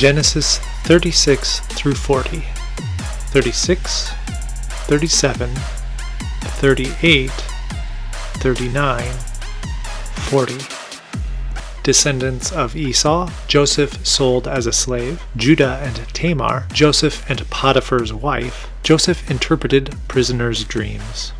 Genesis 36 through 40, 36, 37, 38, 39, 40. Descendants of Esau, Joseph sold as a slave, Judah and Tamar, Joseph and Potiphar's wife, Joseph interpreted prisoners' dreams.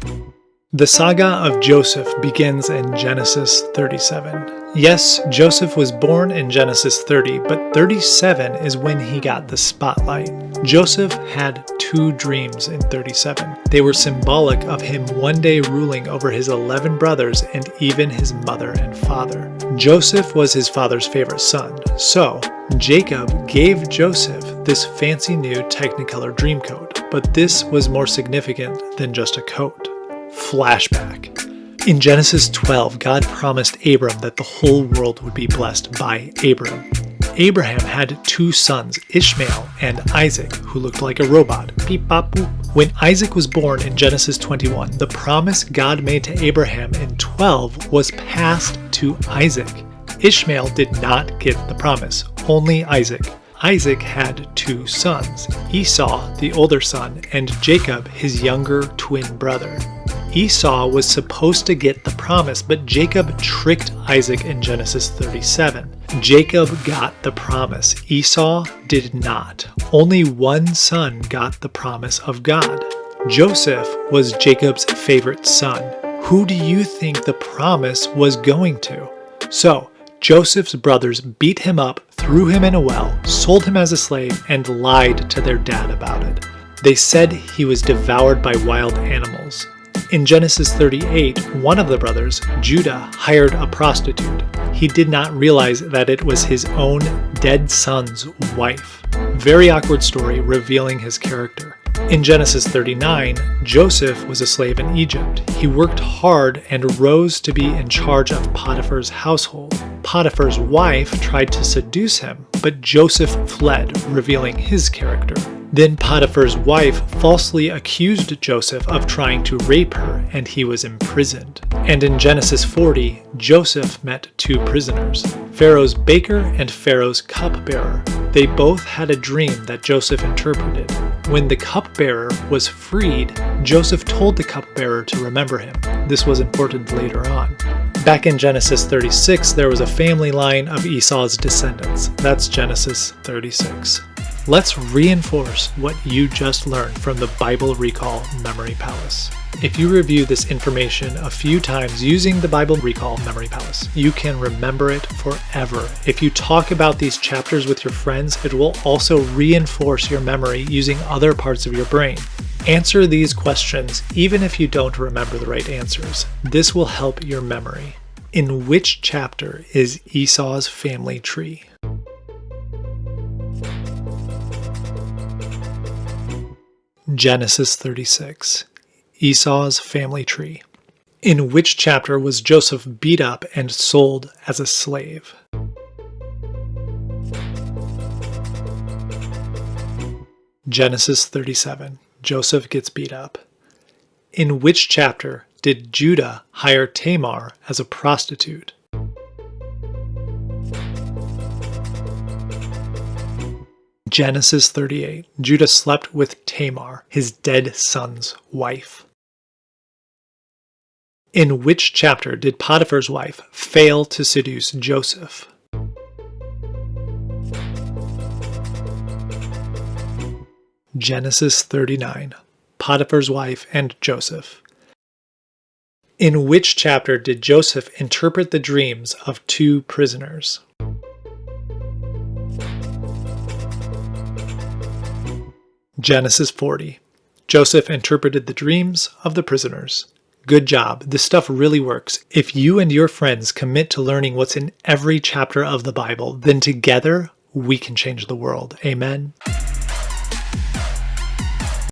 The saga of Joseph begins in Genesis 37. Yes, Joseph was born in Genesis 30, but 37 is when he got the spotlight. Joseph had two dreams in 37. They were symbolic of him one day ruling over his 11 brothers and even his mother and father. Joseph was his father's favorite son, so Jacob gave Joseph this fancy new Technicolor dream coat, but this was more significant than just a coat. Flashback. In Genesis 12, God promised Abram that the whole world would be blessed by Abram. Abraham had two sons, Ishmael and Isaac, who looked like a robot. Beep, bop, boop. When Isaac was born in Genesis 21, the promise God made to Abraham in 12 was passed to Isaac. Ishmael did not get the promise, only Isaac. Isaac had two sons, Esau, the older son, and Jacob, his younger twin brother. Esau was supposed to get the promise, but Jacob tricked Isaac in Genesis 37. Jacob got the promise. Esau did not. Only one son got the promise of God. Joseph was Jacob's favorite son. Who do you think the promise was going to? So, Joseph's brothers beat him up, threw him in a well, sold him as a slave, and lied to their dad about it. They said he was devoured by wild animals. In Genesis 38, one of the brothers, Judah, hired a prostitute. He did not realize that it was his own dead son's wife. Very awkward story revealing his character. In Genesis 39, Joseph was a slave in Egypt. He worked hard and rose to be in charge of Potiphar's household. Potiphar's wife tried to seduce him, but Joseph fled, revealing his character. Then Potiphar's wife falsely accused Joseph of trying to rape her, and he was imprisoned. And in Genesis 40, Joseph met two prisoners, Pharaoh's baker and Pharaoh's cupbearer. They both had a dream that Joseph interpreted. When the cupbearer was freed, Joseph told the cupbearer to remember him. This was important later on. Back in Genesis 36, there was a family line of Esau's descendants. That's Genesis 36. Let's reinforce what you just learned from the Bible Recall Memory Palace. If you review this information a few times using the Bible Recall Memory Palace, you can remember it forever. If you talk about these chapters with your friends, it will also reinforce your memory using other parts of your brain. Answer these questions even if you don't remember the right answers. This will help your memory. In which chapter is Esau's family tree? Genesis 36. Esau's family tree. In which chapter was Joseph beat up and sold as a slave? Genesis 37. Joseph gets beat up. In which chapter did Judah hire Tamar as a prostitute? Genesis 38. Judah slept with Tamar, his dead son's wife. In which chapter did Potiphar's wife fail to seduce Joseph? Genesis 39. Potiphar's wife and Joseph. In which chapter did Joseph interpret the dreams of two prisoners? Genesis 40. Joseph interpreted the dreams of the prisoners. Good job. This stuff really works. If you and your friends commit to learning what's in every chapter of the Bible, then together we can change the world. Amen.